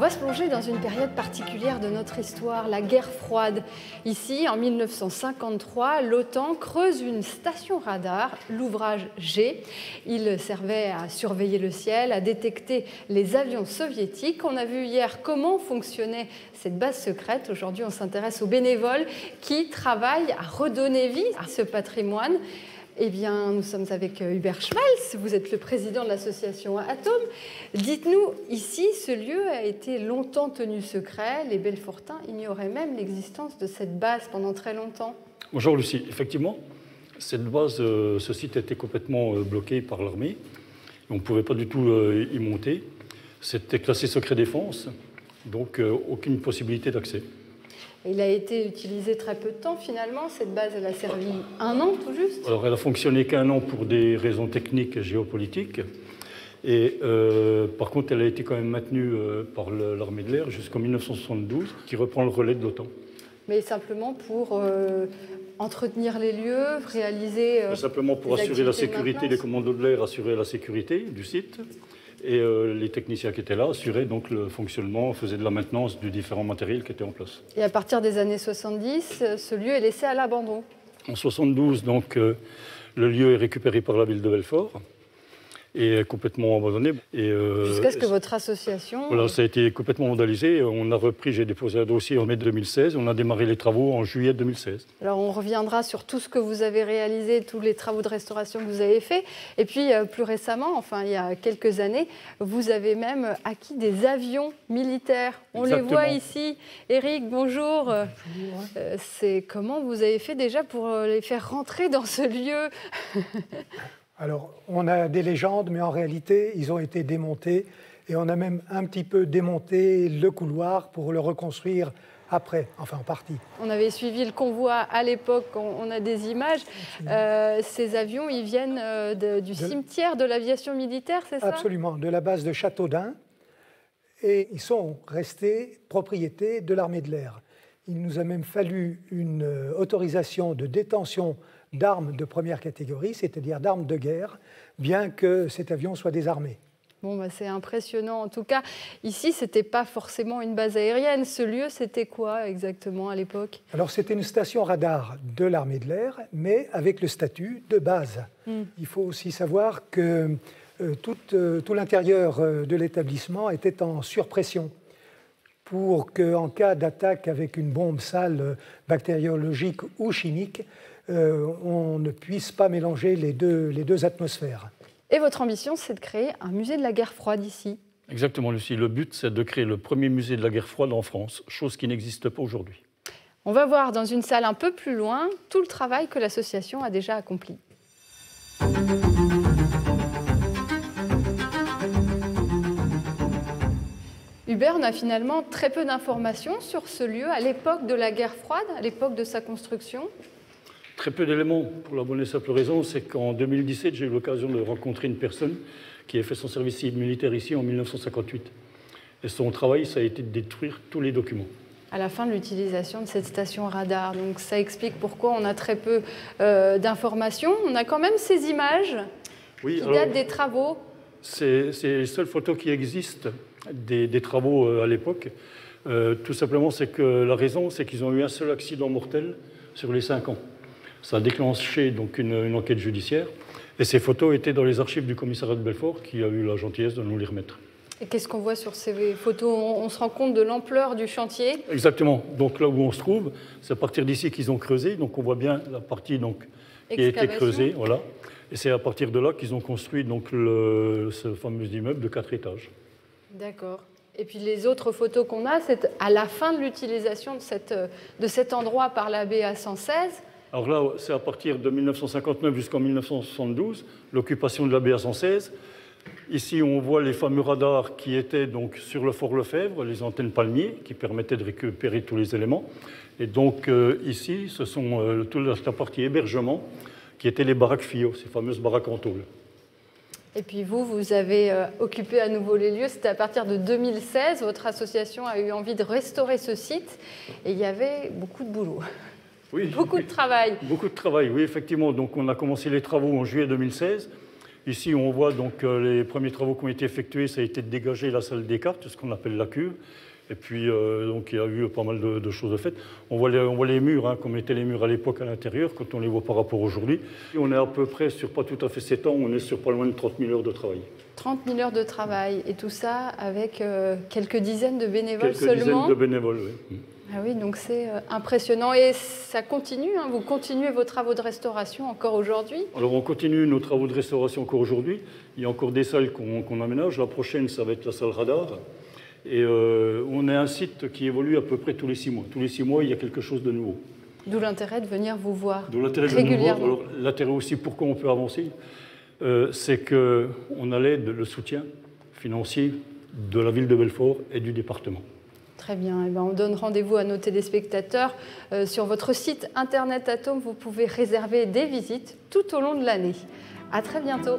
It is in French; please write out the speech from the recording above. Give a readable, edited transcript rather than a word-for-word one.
va se plonger dans une période particulière de notre histoire, la guerre froide. Ici, en 1953, l'OTAN creuse une station radar, l'ouvrage G. Il servait à surveiller le ciel, à détecter les avions soviétiques. On a vu hier comment fonctionnait cette base secrète. Aujourd'hui, on s'intéresse aux bénévoles qui travaillent à redonner vie à ce patrimoine. Eh bien, nous sommes avec Hubert Schmalz, vous êtes le président de l'association Atome. Dites-nous, ici, ce lieu a été longtemps tenu secret. Les Belfortins ignoraient même l'existence de cette base pendant très longtemps. Bonjour Lucie. Effectivement, cette base, ce site était complètement bloqué par l'armée. On ne pouvait pas du tout y monter. C'était classé secret défense, donc aucune possibilité d'accès. Il a été utilisé très peu de temps finalement. Cette base, elle a servi 1 an tout juste. Alors elle a fonctionné qu'1 an pour des raisons techniques et géopolitiques. Et par contre, elle a été quand même maintenue par l'armée de l'air jusqu'en 1972, qui reprend le relais de l'OTAN. Mais simplement pour entretenir les lieux, réaliser... simplement pour assurer la sécurité, les commandos de l'air assuraient la sécurité du site. Et les techniciens qui étaient là assuraient donc le fonctionnement, faisaient de la maintenance du différents matériels qui étaient en place. Et à partir des années 70, ce lieu est laissé à l'abandon. En 72, donc, le lieu est récupéré par la ville de Belfort et est complètement abandonné. Jusqu'à ce que votre association... Voilà, ça a été complètement vandalisé. On a repris, j'ai déposé un dossier en mai 2016. On a démarré les travaux en juillet 2016. Alors on reviendra sur tout ce que vous avez réalisé, tous les travaux de restauration que vous avez faits. Et puis plus récemment, enfin il y a quelques années, vous avez même acquis des avions militaires. On les voit ici. Éric, bonjour. Bonjour. C'est comment vous avez fait déjà pour les faire rentrer dans ce lieu? Alors, on a des légendes, mais en réalité, ils ont été démontés. Et on a même un petit peu démonté le couloir pour le reconstruire après, enfin en partie. On avait suivi le convoi à l'époque, on a des images. Ces avions, ils viennent du cimetière de l'aviation militaire, c'est ça? Absolument, de la base de Châteaudun. Et ils sont restés propriété de l'armée de l'air. Il nous a même fallu une autorisation de détention d'armes de première catégorie, c'est-à-dire d'armes de guerre, bien que cet avion soit désarmé. Bon, c'est impressionnant. En tout cas, ici, ce n'était pas forcément une base aérienne. Ce lieu, c'était quoi exactement à l'époque? Alors, c'était une station radar de l'armée de l'air, mais avec le statut de base. Il faut aussi savoir que tout l'intérieur de l'établissement était en surpression pour qu'en cas d'attaque avec une bombe sale bactériologique ou chimique, on ne puisse pas mélanger les deux atmosphères. Et votre ambition, c'est de créer un musée de la guerre froide ici? Exactement, Lucie. Le but, c'est de créer le premier musée de la guerre froide en France, chose qui n'existe pas aujourd'hui. On va voir dans une salle un peu plus loin tout le travail que l'association a déjà accompli. Hubert, on a finalement très peu d'informations sur ce lieu à l'époque de la guerre froide, à l'époque de sa construction. Très peu d'éléments, pour la bonne et simple raison, c'est qu'en 2017, j'ai eu l'occasion de rencontrer une personne qui a fait son service militaire ici en 1958. Et son travail, ça a été de détruire tous les documents. À la fin de l'utilisation de cette station radar, donc ça explique pourquoi on a très peu d'informations. On a quand même ces images qui datent des travaux. C'est les seules photos qui existent des travaux à l'époque. Tout simplement, c'est que la raison, c'est qu'ils ont eu un seul accident mortel sur les 5 ans. Ça a déclenché donc une enquête judiciaire. Et ces photos étaient dans les archives du commissariat de Belfort qui a eu la gentillesse de nous les remettre. Et qu'est-ce qu'on voit sur ces photos? On se rend compte de l'ampleur du chantier? Exactement. Donc là où on se trouve, c'est à partir d'ici qu'ils ont creusé. Donc on voit bien la partie donc, qui a été creusée. Voilà. Et c'est à partir de là qu'ils ont construit donc, ce fameux immeuble de 4 étages. D'accord. Et puis les autres photos qu'on a, c'est à la fin de l'utilisation de cet endroit par la BA 116. Alors là, c'est à partir de 1959 jusqu'en 1972, l'occupation de la BA 116. Ici, on voit les fameux radars qui étaient donc sur le Fort Lefebvre, les antennes palmiers, qui permettaient de récupérer tous les éléments. Et donc ici, ce sont toute la partie hébergement, qui étaient les baraques FIO, ces fameuses baraques en tôle. Et puis vous avez occupé à nouveau les lieux. C'était à partir de 2016. Votre association a eu envie de restaurer ce site. Et il y avait beaucoup de boulot. Oui, beaucoup de travail. Beaucoup de travail, oui, effectivement. Donc on a commencé les travaux en juillet 2016. Ici, on voit donc les premiers travaux qui ont été effectués, ça a été de dégager la salle des cartes, ce qu'on appelle la cuve. Et puis, donc, il y a eu pas mal de choses faites. On voit les murs, hein, comme étaient les murs à l'époque à l'intérieur, quand on les voit par rapport aujourd'hui. On est à peu près sur pas tout à fait 7 ans, on est sur pas loin de 30 000 heures de travail. 30 000 heures de travail, et tout ça avec quelques dizaines de bénévoles seulement. Quelques dizaines de bénévoles, oui. Ah oui, donc c'est impressionnant. Et ça continue, hein, vous continuez vos travaux de restauration encore aujourd'hui? Alors on continue nos travaux de restauration encore aujourd'hui. Il y a encore des salles qu'on aménage. La prochaine, ça va être la salle radar. Et on est un site qui évolue à peu près tous les 6 mois. Tous les 6 mois, il y a quelque chose de nouveau. D'où l'intérêt de venir vous voir régulièrement. Alors, l'intérêt aussi, pourquoi on peut avancer, c'est qu'on a l'aide, le soutien financier de la ville de Belfort et du département. Très bien. Eh bien, on donne rendez-vous à nos téléspectateurs. Sur votre site internet Atome, vous pouvez réserver des visites tout au long de l'année. À très bientôt.